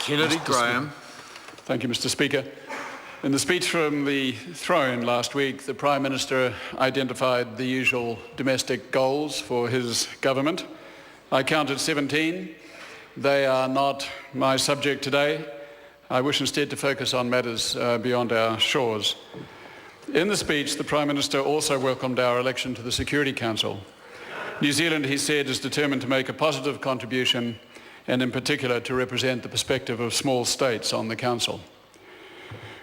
Kennedy Graham. Thank you, Mr. Speaker. In the speech from the throne last week, the Prime Minister identified the usual domestic goals for his government. I counted 17. They are not my subject today. I wish instead to focus on matters beyond our shores. In the speech, the Prime Minister also welcomed our election to the Security Council. New Zealand, he said, is determined to make a positive contribution and in particular to represent the perspective of small states on the Council.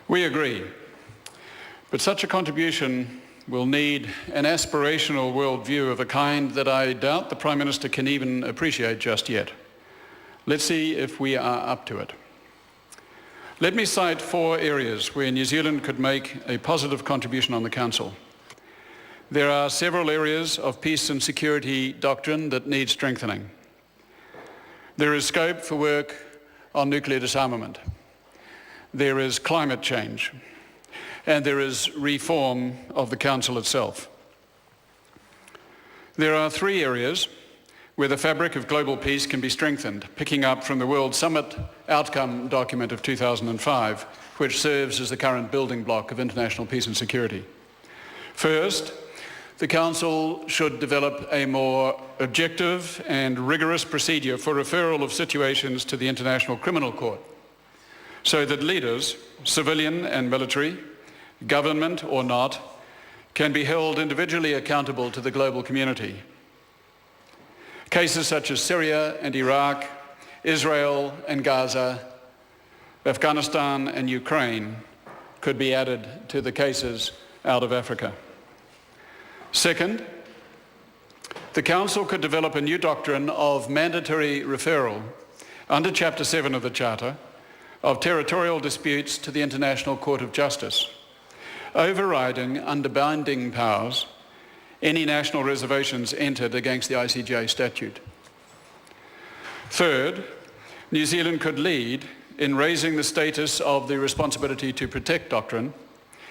We agree, but such a contribution will need an aspirational worldview of a kind that I doubt the Prime Minister can even appreciate just yet. Let's see if we are up to it. Let me cite 4 areas where New Zealand could make a positive contribution on the Council. There are several areas of peace and security doctrine that need strengthening. There is scope for work on nuclear disarmament. There is climate change. And there is reform of the Council itself. There are 3 areas where the fabric of global peace can be strengthened, picking up from the World Summit Outcome document of 2005, which serves as the current building block of international peace and security. First, the Council should develop a more objective and rigorous procedure for referral of situations to the International Criminal Court, so that leaders, civilian and military, government or not, can be held individually accountable to the global community. Cases such as Syria and Iraq, Israel and Gaza, Afghanistan and Ukraine could be added to the cases out of Africa. Second, the Council could develop a new doctrine of mandatory referral under Chapter 7 of the Charter of territorial disputes to the International Court of Justice, overriding under binding powers any national reservations entered against the ICJ statute. Third, New Zealand could lead in raising the status of the responsibility to protect doctrine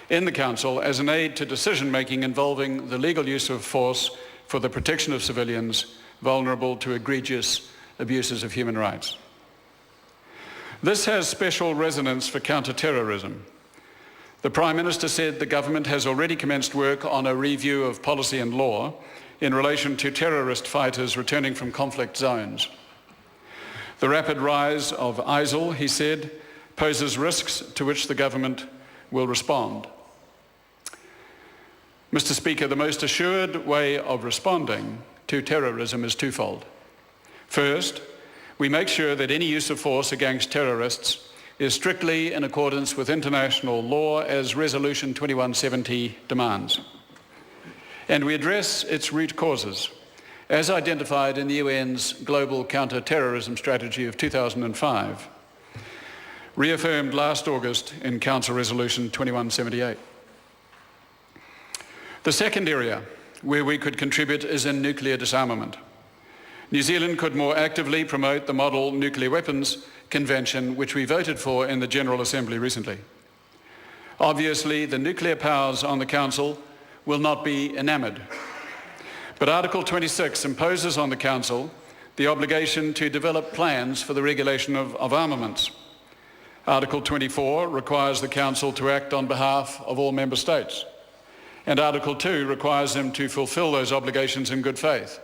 in the Council as an aid to decision-making involving the legal use of force for the protection of civilians vulnerable to egregious abuses of human rights. This has special resonance for counter-terrorism. The Prime Minister said the government has already commenced work on a review of policy and law in relation to terrorist fighters returning from conflict zones. The rapid rise of ISIL, he said, poses risks to which the government will respond. Mr. Speaker, the most assured way of responding to terrorism is twofold. First, we make sure that any use of force against terrorists is strictly in accordance with international law as Resolution 2170 demands. And we address its root causes, as identified in the UN's Global Counter-Terrorism Strategy of 2005, reaffirmed last August in Council Resolution 2178. The second area where we could contribute is in nuclear disarmament. New Zealand could more actively promote the Model Nuclear Weapons Convention, which we voted for in the General Assembly recently. Obviously, the nuclear powers on the Council will not be enamoured. But Article 26 imposes on the Council the obligation to develop plans for the regulation of armaments. Article 24 requires the Council to act on behalf of all member states. And Article 2 requires them to fulfil those obligations in good faith.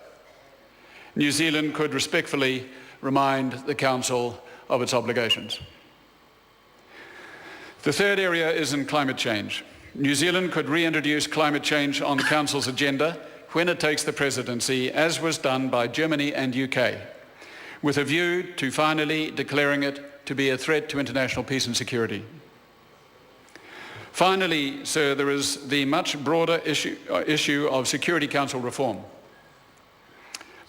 New Zealand could respectfully remind the Council of its obligations. The third area is in climate change. New Zealand could reintroduce climate change on the Council's agenda when it takes the presidency, as was done by Germany and UK, with a view to finally declaring it to be a threat to international peace and security. Finally, sir, there is the much broader issue of Security Council reform.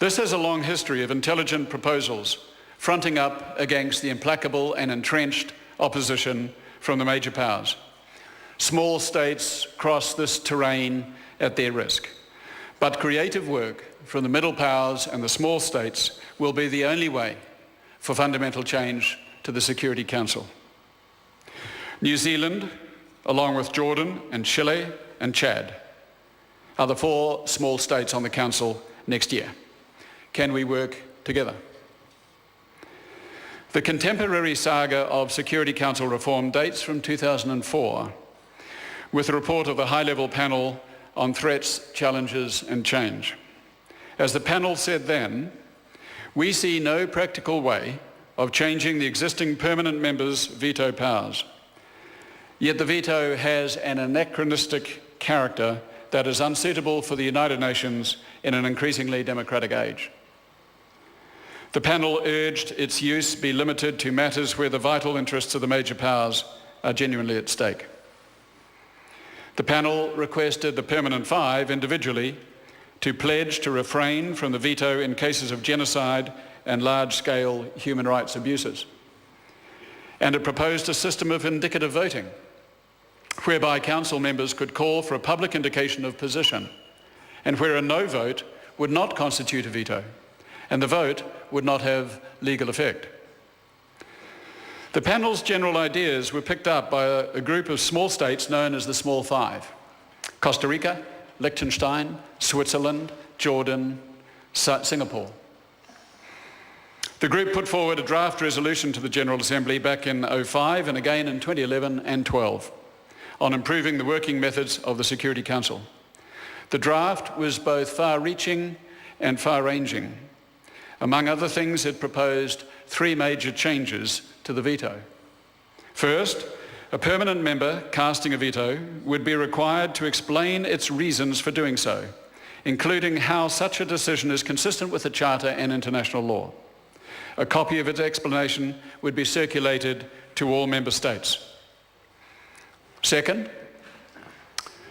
This has a long history of intelligent proposals fronting up against the implacable and entrenched opposition from the major powers. Small states cross this terrain at their risk. But creative work from the middle powers and the small states will be the only way for fundamental change to the Security Council. New Zealand, along with Jordan and Chile and Chad, are the 4 small states on the Council next year. Can we work together? The contemporary saga of Security Council reform dates from 2004, with a report of the high-level panel on threats, challenges and change. As the panel said then, we see no practical way of changing the existing permanent members' veto powers. Yet the veto has an anachronistic character that is unsuitable for the United Nations in an increasingly democratic age. The panel urged its use be limited to matters where the vital interests of the major powers are genuinely at stake. The panel requested the Permanent Five individually to pledge to refrain from the veto in cases of genocide and large-scale human rights abuses. And it proposed a system of indicative voting, whereby council members could call for a public indication of position, and where a no vote would not constitute a veto, and the vote would not have legal effect. The panel's general ideas were picked up by a group of small states known as the Small Five: Costa Rica, Liechtenstein, Switzerland, Jordan, Singapore. The group put forward a draft resolution to the General Assembly back in 2005 and again in 2011 and 12 on improving the working methods of the Security Council. The draft was both far-reaching and far-ranging. Among other things, it proposed three major changes to the veto. First, a permanent member casting a veto would be required to explain its reasons for doing so, including how such a decision is consistent with the Charter and international law. A copy of its explanation would be circulated to all member states. Second,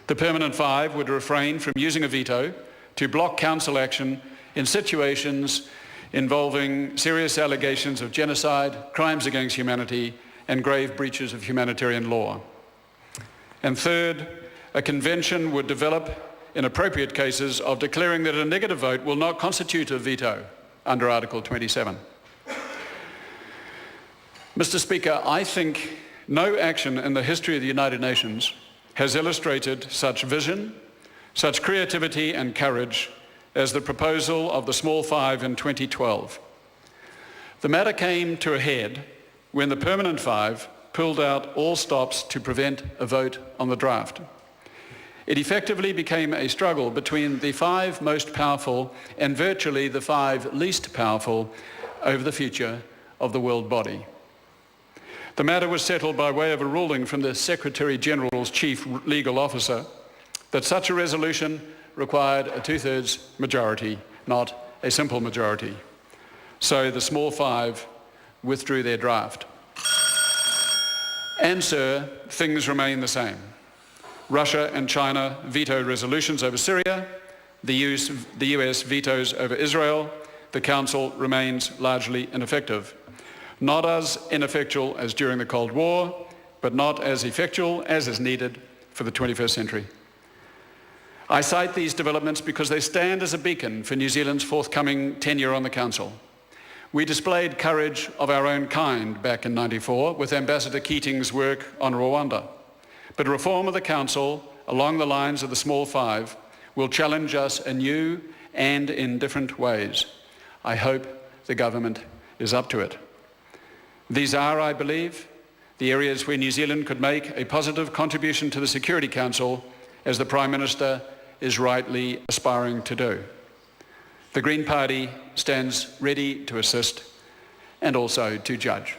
the Permanent Five would refrain from using a veto to block council action in situations involving serious allegations of genocide, crimes against humanity, and grave breaches of humanitarian law. And third, a convention would develop in appropriate cases of declaring that a negative vote will not constitute a veto under Article 27. Mr. Speaker, I think no action in the history of the United Nations has illustrated such vision, such creativity and courage as the proposal of the Small Five in 2012. The matter came to a head when the Permanent Five pulled out all stops to prevent a vote on the draft. It effectively became a struggle between the five most powerful and virtually the five least powerful over the future of the world body. The matter was settled by way of a ruling from the Secretary-General's chief legal officer that such a resolution required a two-thirds majority, not a simple majority. So the Small Five withdrew their draft. And, sir, things remain the same. Russia and China vetoed resolutions over Syria, the US vetoes over Israel, the Council remains largely ineffective. Not as ineffectual as during the Cold War, but not as effectual as is needed for the 21st century. I cite these developments because they stand as a beacon for New Zealand's forthcoming tenure on the Council. We displayed courage of our own kind back in '94 with Ambassador Keating's work on Rwanda. But reform of the Council, along the lines of the Small Five, will challenge us anew and in different ways. I hope the government is up to it. These are, I believe, the areas where New Zealand could make a positive contribution to the Security Council, as the Prime Minister is rightly aspiring to do. The Green Party stands ready to assist and also to judge.